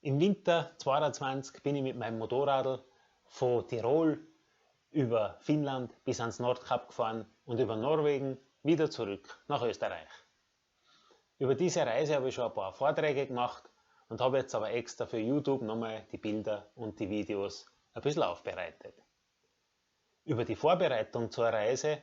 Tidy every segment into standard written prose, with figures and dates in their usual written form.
Im Winter 2022 bin ich mit meinem Motorradl von Tirol über Finnland bis ans Nordkap gefahren und über Norwegen wieder zurück nach Österreich. Über diese Reise habe ich schon ein paar Vorträge gemacht und habe jetzt aber extra für YouTube nochmal die Bilder und die Videos ein bisschen aufbereitet. Über die Vorbereitung zur Reise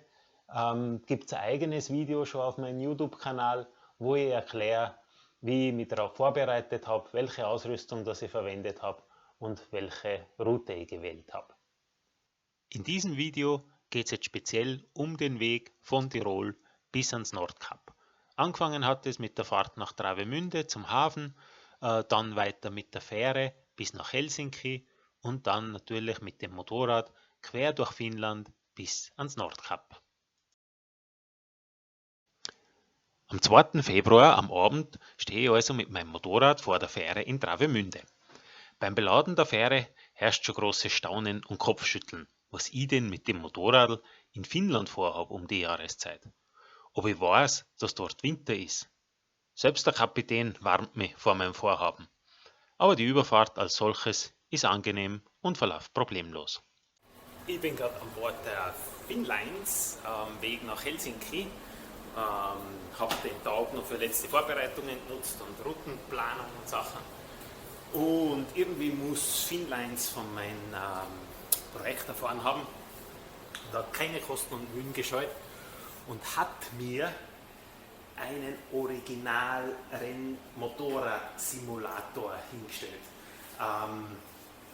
gibt es ein eigenes Video schon auf meinem YouTube-Kanal, wo ich erkläre, wie ich mich darauf vorbereitet habe, welche Ausrüstung das ich verwendet habe und welche Route ich gewählt habe. In diesem Video geht es jetzt speziell um den Weg von Tirol bis ans Nordkap. Angefangen hat es mit der Fahrt nach Travemünde zum Hafen, dann weiter mit der Fähre bis nach Helsinki und dann natürlich mit dem Motorrad quer durch Finnland bis ans Nordkap. Am 2. Februar am Abend stehe ich also mit meinem Motorrad vor der Fähre in Travemünde. Beim Beladen der Fähre herrscht schon großes Staunen und Kopfschütteln, was ich denn mit dem Motorrad in Finnland vorhabe um die Jahreszeit. Ob ich weiß, dass dort Winter ist. Selbst der Kapitän warnt mich vor meinem Vorhaben. Aber die Überfahrt als solches ist angenehm und verläuft problemlos. Ich bin gerade an Bord der Finnlines am Weg nach Helsinki. Habe den Tag noch für letzte Vorbereitungen genutzt und Routenplanung und Sachen. Und irgendwie muss Finnlines von meinem Projekt erfahren haben. Da hat keine Kosten und Mühen gescheut und hat mir einen Original-Rennmotorrad-Simulator hingestellt.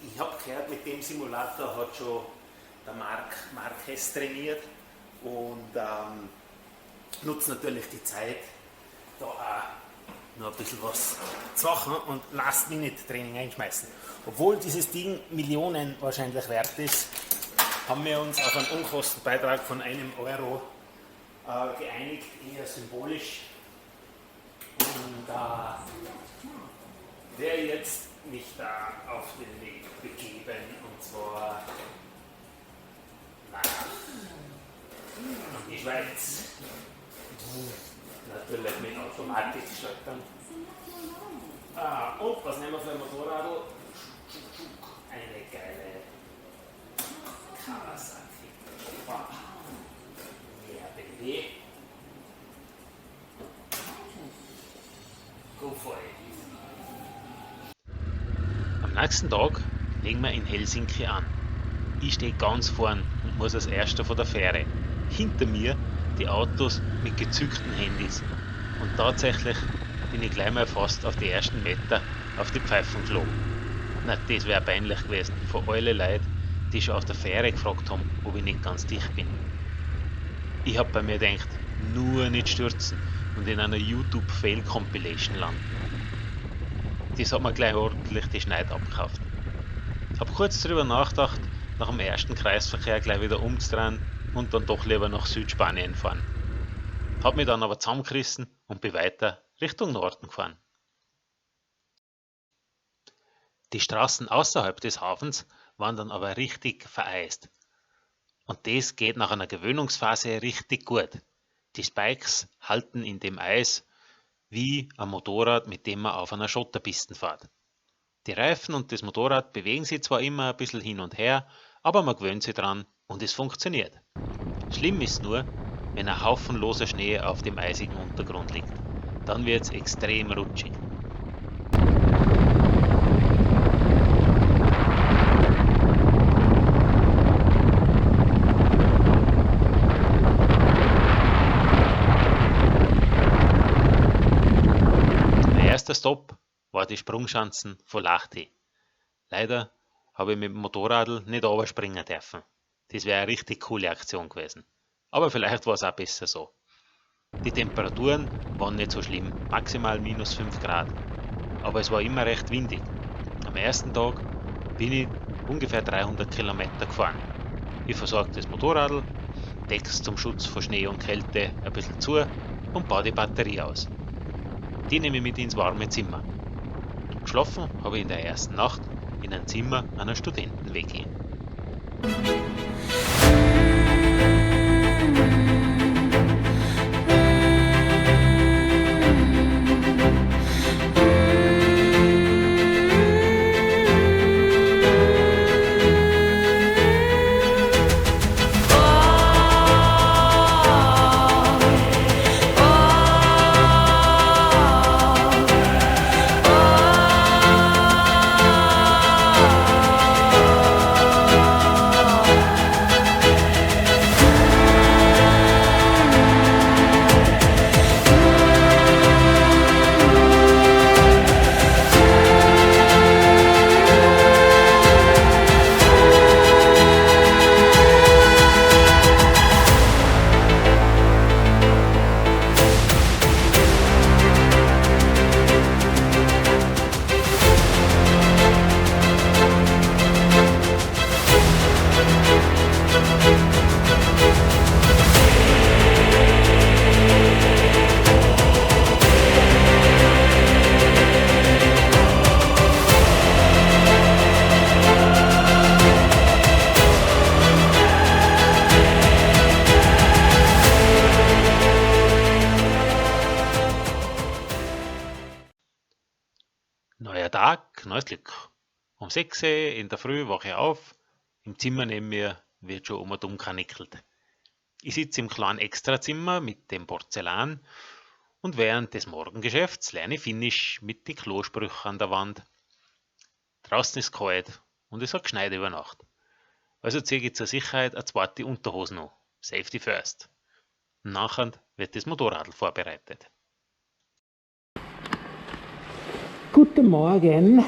Ich habe gehört, mit dem Simulator hat schon der Marquez trainiert und nutze natürlich die Zeit, da auch noch ein bisschen was zu machen und Last-Minute-Training einschmeißen. Obwohl dieses Ding Millionen wahrscheinlich wert ist, haben wir uns auf einen Unkostenbeitrag von €1 geeinigt, eher symbolisch. Und werde jetzt mich da auf den Weg begeben, und zwar nach die Schweiz. Natürlich mit Automatikschaltern. Und was nehmen wir für ein Motorrad? Eine geile Kawasaki. Ja, Baby. Go for it. Am nächsten Tag legen wir in Helsinki an. Ich stehe ganz vorn und muss als erster von der Fähre. Hinter mir die Autos mit gezückten Handys. Und tatsächlich bin ich gleich mal fast auf die ersten Meter auf die Pfeifen geflogen. Na, das wäre peinlich gewesen von allen Leuten, die schon auf der Fähre gefragt haben, ob ich nicht ganz dicht bin. Ich habe bei mir gedacht, nur nicht stürzen und in einer YouTube-Fail-Compilation landen. Das hat mir gleich ordentlich die Schneid abgekauft. Habe kurz darüber nachgedacht, nach dem ersten Kreisverkehr gleich wieder umzudrehen und dann doch lieber nach Südspanien fahren. Hab mich dann aber zusammengerissen und bin weiter Richtung Norden gefahren. Die Straßen außerhalb des Hafens waren dann aber richtig vereist. Und das geht nach einer Gewöhnungsphase richtig gut. Die Spikes halten in dem Eis wie ein Motorrad, mit dem man auf einer Schotterpiste fährt. Die Reifen und das Motorrad bewegen sich zwar immer ein bisschen hin und her, aber man gewöhnt sich dran und es funktioniert. Schlimm ist nur, wenn ein Haufen loser Schnee auf dem eisigen Untergrund liegt. Dann wird es extrem rutschig. Mein erster Stopp war die Sprungschanzen von Lahti. Leider habe ich mit dem Motorradl nicht runterspringen dürfen. Das wäre eine richtig coole Aktion gewesen. Aber vielleicht war es auch besser so. Die Temperaturen waren nicht so schlimm, maximal -5 Grad. Aber es war immer recht windig. Am ersten Tag bin ich ungefähr 300 Kilometer gefahren. Ich versorge das Motorradl, decke es zum Schutz vor Schnee und Kälte ein bisschen zu und baue die Batterie aus. Die nehme ich mit ins warme Zimmer. Geschlafen habe ich in der ersten Nacht in einem Zimmer einer Studenten-WG. neuer Tag, neues Glück. Um 6 Uhr in der Früh wache ich auf, im Zimmer neben mir wird schon um und um genickelt. Ich sitze im kleinen Extrazimmer mit dem Porzellan und während des Morgengeschäfts lerne ich Finnisch mit den Klosprüchen an der Wand. Draußen ist kalt und es hat geschneit über Nacht. Also ziehe ich zur Sicherheit eine zweite Unterhose noch. Safety first. Und nachher wird das Motorrad vorbereitet. Guten Morgen.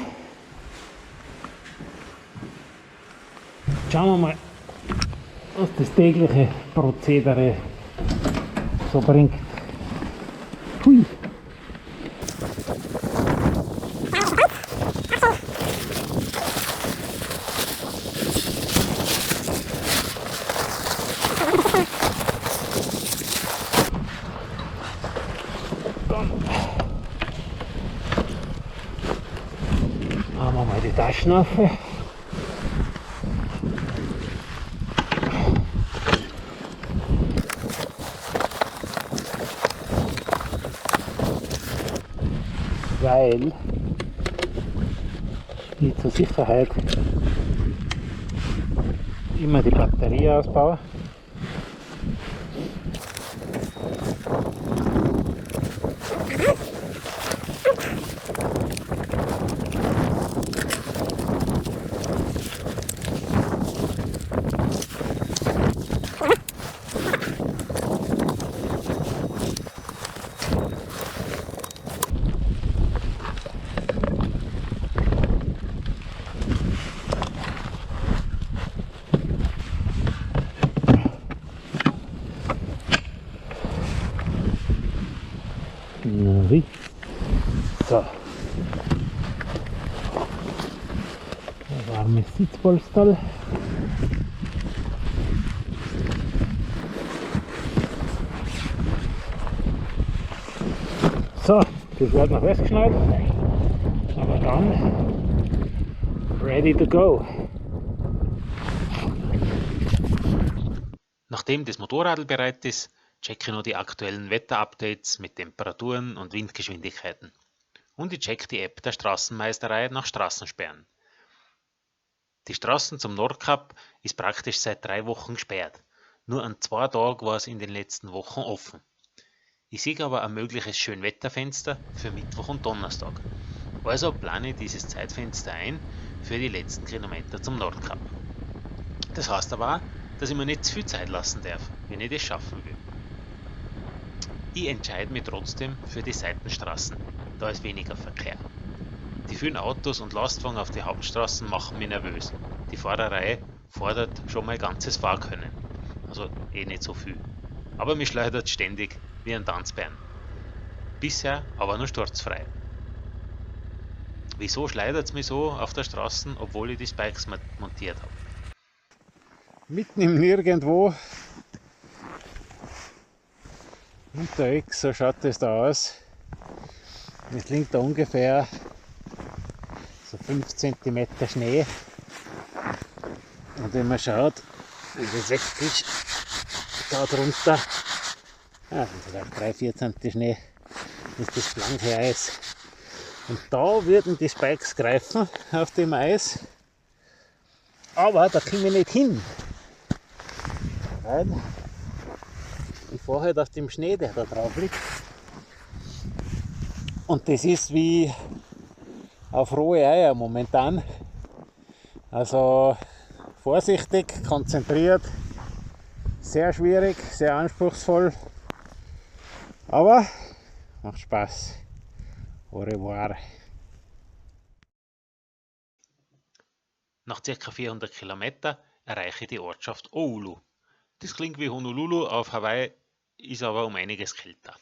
Schauen wir mal, was das tägliche Prozedere so bringt. Hui. Machen wir mal die Taschen auf. Weil ich zur Sicherheit immer die Batterie ausbaue. So. Ein warmes Sitzpolsterl. So, das wird noch festgeschnallt. Aber dann ready to go. Nachdem das Motorrad bereit ist, checke ich noch die aktuellen Wetterupdates mit Temperaturen und Windgeschwindigkeiten. Und ich checke die App der Straßenmeisterei nach Straßensperren. Die Straßen zum Nordkap ist praktisch seit 3 Wochen gesperrt. Nur an 2 Tagen war es in den letzten Wochen offen. Ich sehe aber ein mögliches Schönwetterfenster für Mittwoch und Donnerstag. Also plane ich dieses Zeitfenster ein für die letzten Kilometer zum Nordkap. Das heißt aber auch, dass ich mir nicht zu viel Zeit lassen darf, wenn ich das schaffen will. Ich entscheide mich trotzdem für die Seitenstraßen, da ist weniger Verkehr. Die vielen Autos und Lastwagen auf die Hauptstraßen machen mich nervös. Die Fahrerei fordert schon mein ganzes Fahrkönnen. Also nicht so viel. Aber mich schleudert ständig wie ein Tanzbein. Bisher aber nur sturzfrei. Wieso schleudert es mich so auf der Straße, obwohl ich die Spikes montiert habe? Mitten im Nirgendwo unterwegs, so schaut es da aus. Es liegt da ungefähr so 5 cm Schnee. Und wenn man schaut, wie das weg ist, da drunter, vielleicht 3-4 cm Schnee, ist das blanke Eis. Und da würden die Spikes greifen auf dem Eis, aber da komme ich nicht hin. Weil ich fahre halt auf dem Schnee, der da drauf liegt. Und das ist wie auf rohe Eier momentan. Also vorsichtig, konzentriert, sehr schwierig, sehr anspruchsvoll. Aber macht Spaß. Au revoir. Nach ca. 400 Kilometern erreiche ich die Ortschaft Oulu. Das klingt wie Honolulu auf Hawaii, ist aber um einiges kälter.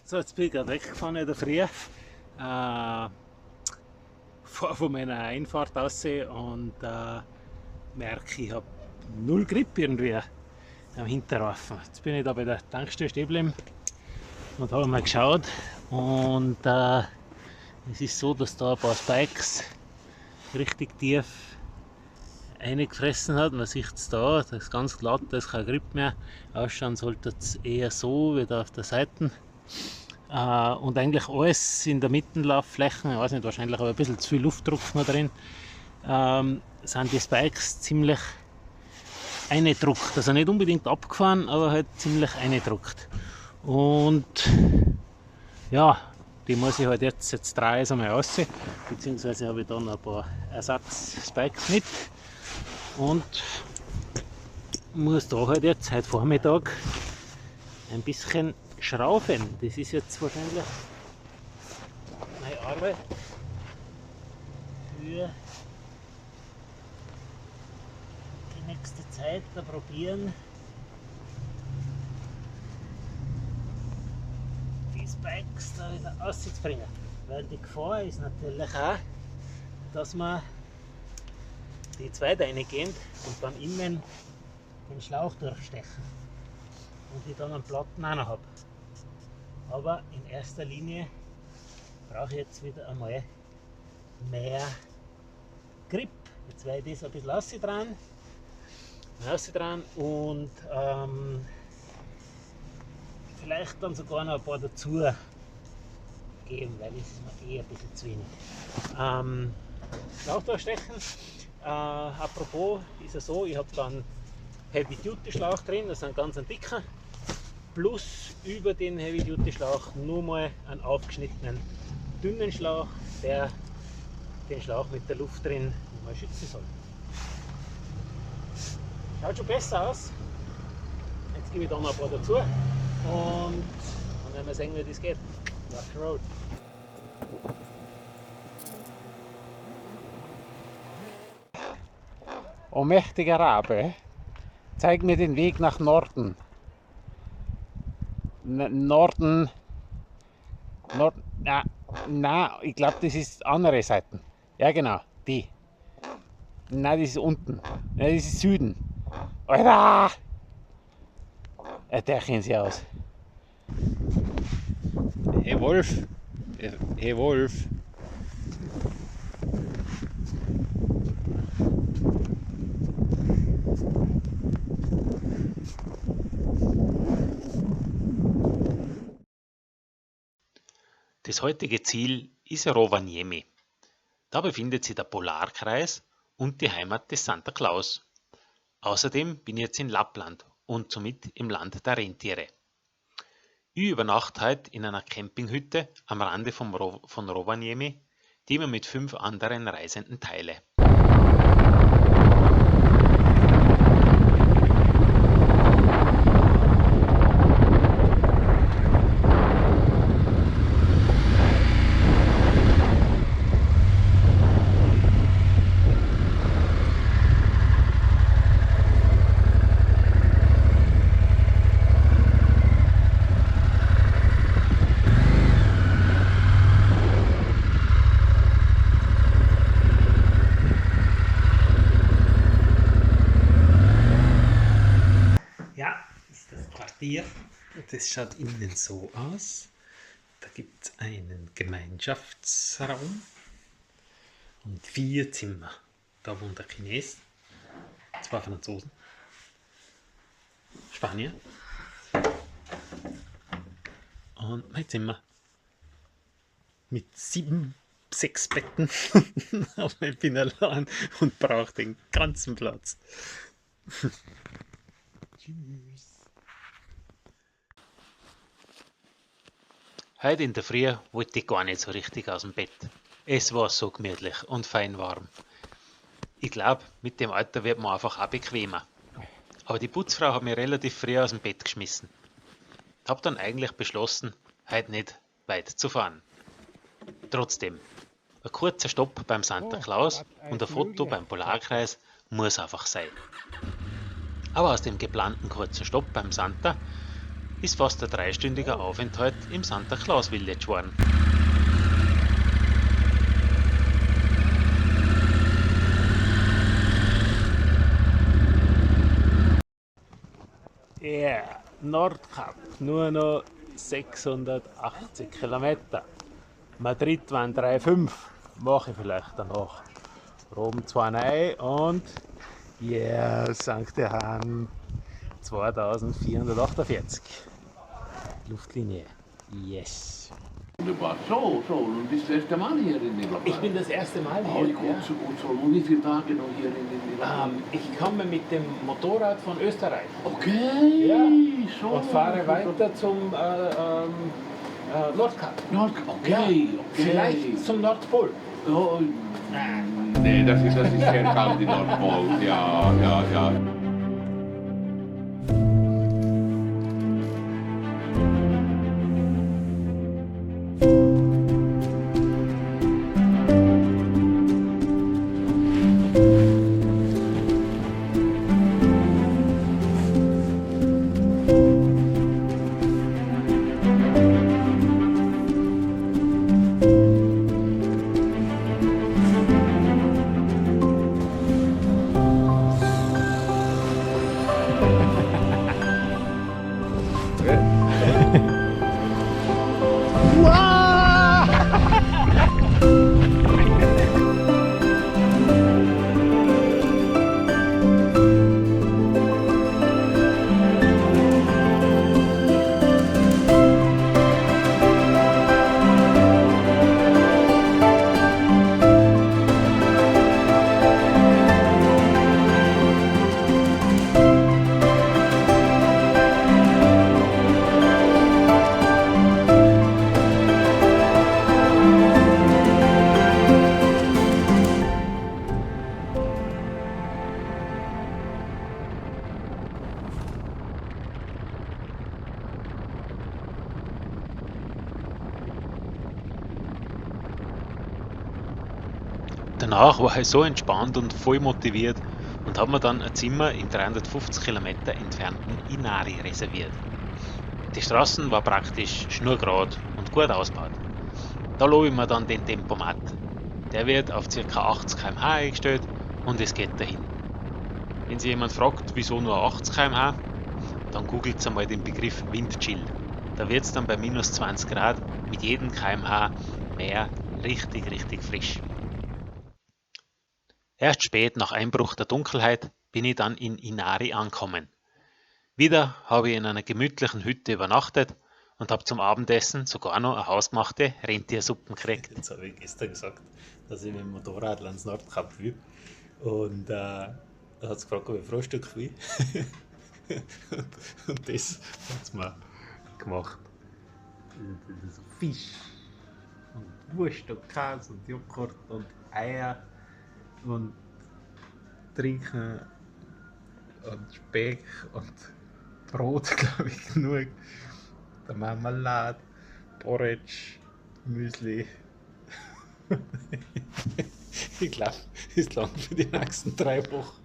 So, jetzt bin ich gerade weggefahren in der Früh. Fahre von meiner Einfahrt aus und merke, ich habe null Grip irgendwie am Hinterreifen. Jetzt bin ich da bei der Tankstelle stehen geblieben und habe mal geschaut. Und es ist so, dass da ein paar Spikes richtig tief eingefressen hat. Man sieht es da, das ist ganz glatt, da ist kein Grip mehr. Ausschauen sollte es eher so wie da auf der Seite. und eigentlich alles in der Mittenlauffläche, ich weiß nicht, wahrscheinlich aber ein bisschen zu viel Luftdruck noch drin, sind die Spikes ziemlich eingedruckt. Also nicht unbedingt abgefahren, aber halt ziemlich eingedruckt. Und ja, die muss ich halt jetzt drehe ich einmal raus, beziehungsweise habe ich dann ein paar Ersatz-Spikes mit und muss da halt jetzt heute Vormittag ein bisschen schrauben. Das ist jetzt wahrscheinlich meine Arbeit für die nächste Zeit. Da probieren, die Spikes da wieder rauszubringen. Weil die Gefahr ist natürlich auch, dass man die zwei reingehen und dann innen den Schlauch durchstechen und ich dann einen Platten auch noch habe. Aber in erster Linie brauche ich jetzt wieder einmal mehr Grip. Jetzt werde ich das ein bisschen rausdrehen und vielleicht dann sogar noch ein paar dazu geben, weil das ist mir eh ein bisschen zu wenig. Schlauch durchstechen. Apropos ist es so, ich habe dann Heavy Duty Schlauch drin, das ist ein ganz dicker, plus über den Heavy Duty Schlauch nur mal einen aufgeschnittenen dünnen Schlauch, der den Schlauch mit der Luft drin mal schützen soll. Schaut schon besser aus. Jetzt gebe ich da noch ein paar dazu und dann werden wir sehen, wie das geht. Rock the road. O mächtiger Rabe, zeig mir den Weg nach Norden. Norden. Na, ich glaube, das ist andere Seiten. Ja, genau, die. Nein, das ist unten. Nein, das ist Süden. Alter! Der kennt sich aus. Hey Wolf! Hey Wolf! Das heutige Ziel ist Rovaniemi. Da befindet sich der Polarkreis und die Heimat des Santa Claus. Außerdem bin ich jetzt in Lappland und somit im Land der Rentiere. Ich übernachte heute in einer Campinghütte am Rande von Rovaniemi, die ich mir mit 5 anderen Reisenden teile. Das schaut innen so aus. Da gibt es einen Gemeinschaftsraum und 4 Zimmer. Da wohnt der Chines, 2 Franzosen, Spanier und mein Zimmer mit 6 Betten. Aber ich bin allein und brauche den ganzen Platz. Tschüss. Heute in der Früh wollte ich gar nicht so richtig aus dem Bett. Es war so gemütlich und fein warm. Ich glaube, mit dem Alter wird man einfach auch bequemer. Aber die Putzfrau hat mich relativ früh aus dem Bett geschmissen. Ich habe dann eigentlich beschlossen, heute nicht weit zu fahren. Trotzdem, ein kurzer Stopp beim Santa Claus und ein Foto beim Polarkreis muss einfach sein. Aber aus dem geplanten kurzen Stopp beim Santa ist fast ein 3-stündiger Aufenthalt im Santa Claus Village geworden. Yeah, Nordkap, nur noch 680 Kilometer. Madrid waren 3,5, mache ich vielleicht danach. Rom 2,9 und St. Johann 2448. Luftlinie. Yes. Wunderbar. So, und bist das erste Mal hier in Nilafare? Ich bin das erste Mal Oh, hier. gut, Ja. und wie viele Tage noch hier in Nilafare? Ich komme mit dem Motorrad von Österreich Okay, Ja. so. und fahre weiter zum Nordkap. Okay, Ja, okay. vielleicht zum Nordpol. Oh, nee, das ist sehr kalt in Nordpol. Ja. Danach war ich so entspannt und voll motiviert und habe mir dann ein Zimmer im 350 Kilometer entfernten Inari reserviert. Die Straßen war praktisch schnurgerad und gut ausgebaut. Da lobe ich mir dann den Tempomat. Der wird auf ca. 80 km/h eingestellt und es geht dahin. Wenn sich jemand fragt, wieso nur 80 km/h, dann googelt einmal den Begriff Windchill. Da wird es dann bei minus 20 Grad mit jedem km/h mehr richtig frisch. Erst spät nach Einbruch der Dunkelheit bin ich dann in Inari angekommen. Wieder habe ich in einer gemütlichen Hütte übernachtet und habe zum Abendessen sogar noch eine hausgemachte Rentiersuppen gekriegt. Jetzt habe ich gestern gesagt, dass ich mit dem Motorrad ans Nordkap will. Und da hat sie gefragt, ob ich Frühstück will. und das hat sie mir gemacht. Also Fisch und Wurst und Käse und Joghurt und Eier und Trinken und Speck und Brot, glaube ich, genug. Der Marmelade, Porridge, Müsli. Ich glaube, das ist lang für die nächsten 3 Wochen.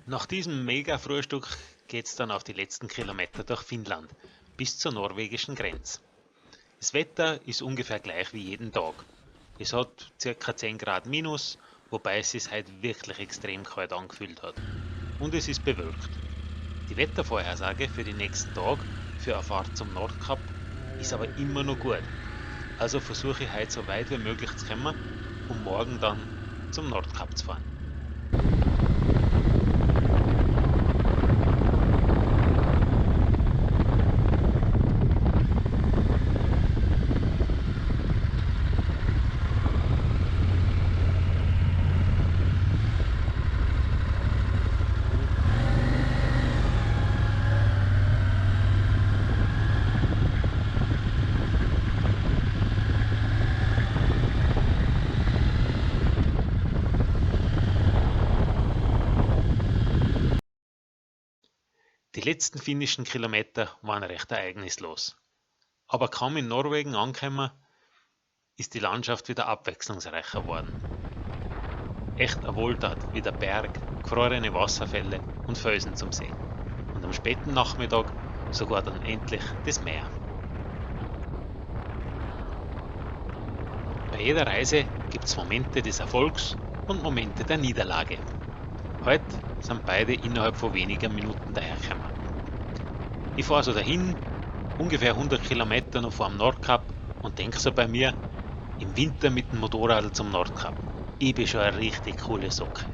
Nach diesem Mega-Frühstück geht es dann auf die letzten Kilometer durch Finnland bis zur norwegischen Grenze. Das Wetter ist ungefähr gleich wie jeden Tag. Es hat ca. 10 Grad minus, wobei es sich heute wirklich extrem kalt angefühlt hat. Und es ist bewölkt. Die Wettervorhersage für die nächsten Tage für eine Fahrt zum Nordkap ist aber immer noch gut. Also versuche ich heute so weit wie möglich zu kommen, um morgen dann zum Nordkap zu fahren. Die letzten finnischen Kilometer waren recht ereignislos. Aber kaum in Norwegen angekommen, ist die Landschaft wieder abwechslungsreicher geworden. Echt eine Wohltat wie der Berg, gefrorene Wasserfälle und Felsen zum Sehen. Und am späten Nachmittag sogar dann endlich das Meer. Bei jeder Reise gibt es Momente des Erfolgs und Momente der Niederlage. Heute sind beide innerhalb von wenigen Minuten dahergekommen. Ich fahre so dahin, ungefähr 100 Kilometer noch vor dem Nordkap und denke so bei mir, im Winter mit dem Motorrad zum Nordkap. Ich bin schon eine richtig coole Socke.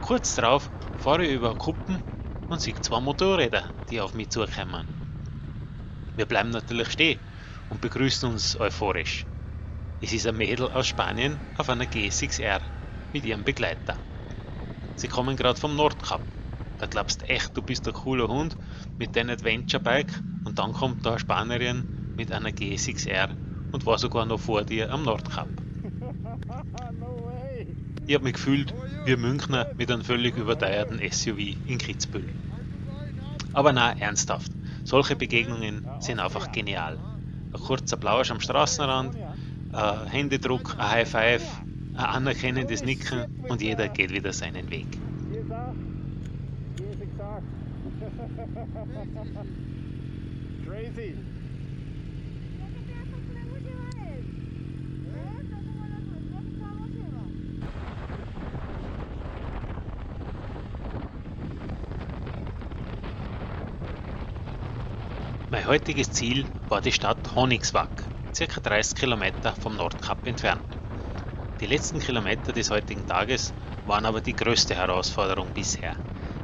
Kurz darauf fahre ich über Kuppen und sehe zwei Motorräder, die auf mich zukommen. Wir bleiben natürlich stehen und begrüßen uns euphorisch. Es ist ein Mädel aus Spanien auf einer GSX-R mit ihrem Begleiter. Sie kommen gerade vom Nordkap. Da glaubst echt, du bist ein cooler Hund mit deinem Adventure-Bike und dann kommt da eine Spanierin mit einer GSX-R und war sogar noch vor dir am Nordkap. Ich habe mich gefühlt wie ein Münchner mit einem völlig überteuerten SUV in Kitzbühel. Aber nein, ernsthaft, solche Begegnungen sind einfach genial. Ein kurzer Plausch am Straßenrand, ein Händedruck, ein High Five, ein anerkennendes Nicken und jeder geht wieder seinen Weg. Crazy. Mein heutiges Ziel war die Stadt Honigswag, ca. 30 Kilometer vom Nordkap entfernt. Die letzten Kilometer des heutigen Tages waren aber die größte Herausforderung bisher.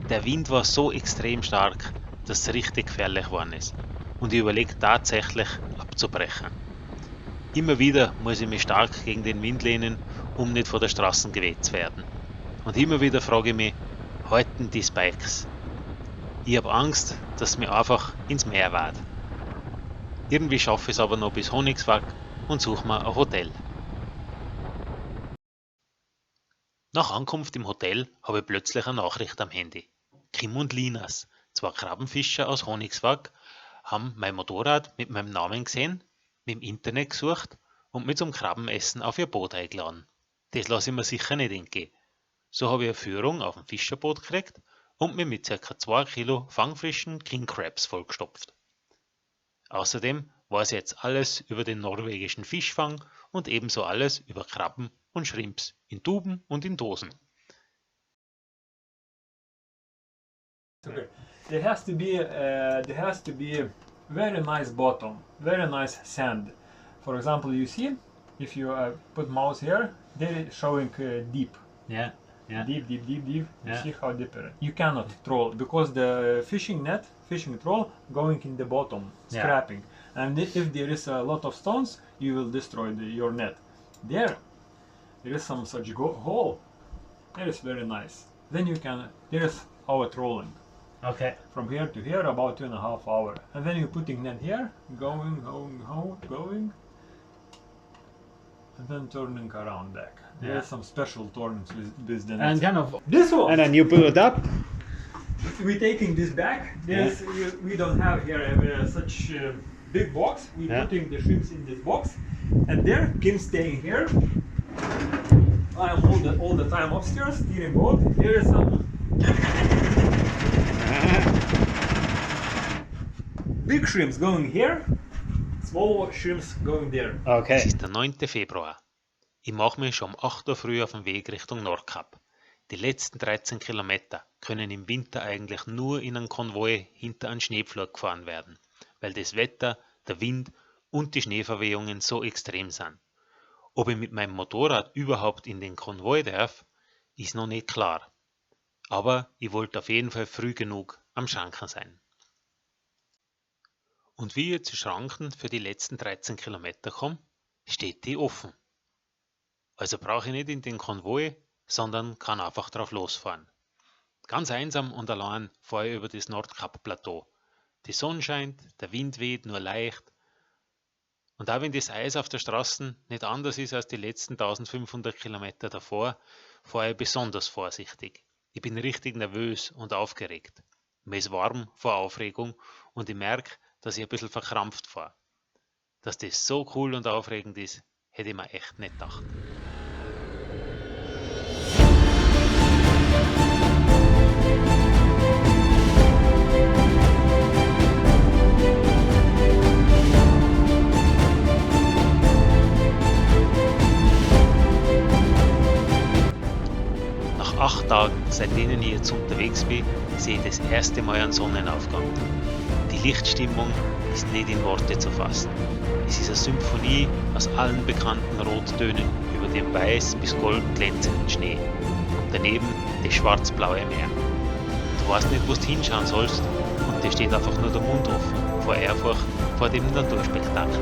Der Wind war so extrem stark, dass es richtig gefährlich geworden ist und ich überlege tatsächlich abzubrechen. Immer wieder muss ich mich stark gegen den Wind lehnen, um nicht von der Straße geweht zu werden. Und immer wieder frage ich mich, halten die Spikes? Ich habe Angst, dass es mir einfach ins Meer weht. Irgendwie schaffe ich es aber noch bis Honigswag und suche mir ein Hotel. Nach Ankunft im Hotel habe ich plötzlich eine Nachricht am Handy. Kim und Linas, zwei Krabbenfischer aus Honigswag, haben mein Motorrad mit meinem Namen gesehen, mit dem Internet gesucht und mit zum Krabbenessen auf ihr Boot eingeladen. Das lasse ich mir sicher nicht entgehen. So habe ich eine Führung auf dem Fischerboot gekriegt und mir mit ca. 2 Kilo fangfrischen King Crabs vollgestopft. Außerdem weiß ich jetzt alles über den norwegischen Fischfang und ebenso alles über Krabben und Shrimps in Tuben und in Dosen. Okay. There has to be very nice bottom, very nice sand. For example, you see, if you put mouse here, they're showing deep. Yeah, yeah. Deep. You Yeah. see how deep it is. You cannot troll because the fishing troll going in the bottom, Yeah. scrapping. And if there is a lot of stones, you will destroy your net. There is some such hole. That is very nice. Then you can. There is our trolling. Okay. From here to here about 2.5 hours, and then you're putting net here, going, and then turning around back. Yeah. There's some special turnings with the net. And kind of. This one, And then you put it up. we're taking this back. We don't have here such big box. We're Yeah. putting the shrimps in this box, and there Kim staying here. I'm all the time upstairs steering boat. Here is some big shrimps going here, small shrimps going there. Okay. Es ist der 9. Februar. Ich mache mich schon um 8 Uhr früh auf den Weg Richtung Nordkap. Die letzten 13 Kilometer können im Winter eigentlich nur in einem Konvoi hinter einem Schneepflug gefahren werden, weil das Wetter, der Wind und die Schneeverwehungen so extrem sind. Ob ich mit meinem Motorrad überhaupt in den Konvoi darf, ist noch nicht klar. Aber ich wollte auf jeden Fall früh genug am Schranken sein. Und wie ich zu Schranken für die letzten 13 Kilometer komme, steht die offen. Also brauche ich nicht in den Konvoi, sondern kann einfach drauf losfahren. Ganz einsam und allein fahre ich über das Nordkap-Plateau. Die Sonne scheint, der Wind weht nur leicht. Und auch wenn das Eis auf der Straße nicht anders ist als die letzten 1500 Kilometer davor, fahre ich besonders vorsichtig. Ich bin richtig nervös und aufgeregt. Mir ist warm vor Aufregung und ich merke, dass ich ein bisschen verkrampft fahre. Dass das so cool und aufregend ist, hätte ich mir echt nicht gedacht. Nach 8 Tagen, seit denen ich jetzt unterwegs bin, sehe ich das erste Mal einen Sonnenaufgang. Die Lichtstimmung ist nicht in Worte zu fassen. Es ist eine Symphonie aus allen bekannten Rottönen über dem weiß bis golden glänzenden Schnee und daneben das schwarz-blaue Meer. weißt nicht, wo du hinschauen sollst und dir steht einfach nur der Mund offen vor Ehrfurcht vor dem Naturspektakel.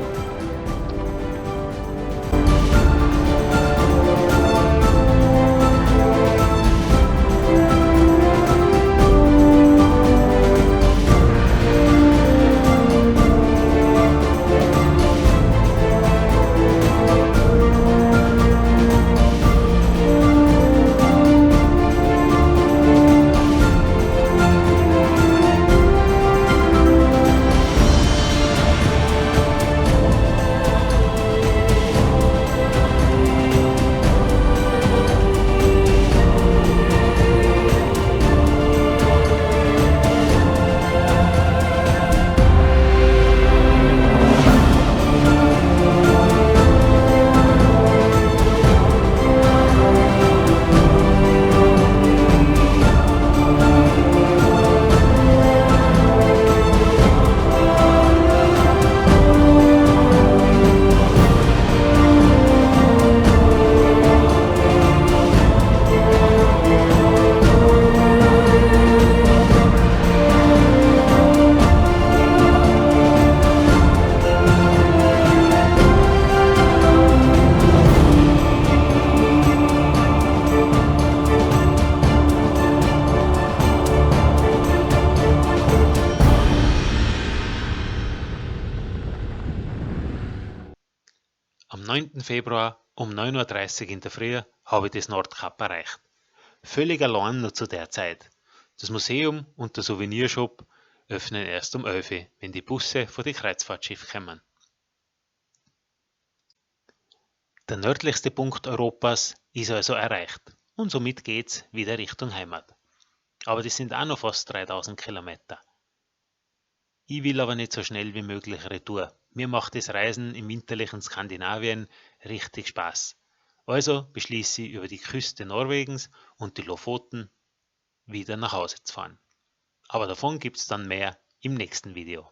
Am 9. Februar um 9:30 Uhr in der Früh habe ich das Nordkap erreicht. Völlig allein noch zu der Zeit. Das Museum und der Souvenirshop öffnen erst um 11 Uhr, wenn die Busse von den Kreuzfahrtschiffen kommen. Der nördlichste Punkt Europas ist also erreicht und somit geht's wieder Richtung Heimat. Aber das sind auch noch fast 3000 Kilometer. Ich will aber nicht so schnell wie möglich retour. Mir macht das Reisen im winterlichen Skandinavien richtig Spaß. Also beschließe ich, über die Küste Norwegens und die Lofoten wieder nach Hause zu fahren. Aber davon gibt's dann mehr im nächsten Video.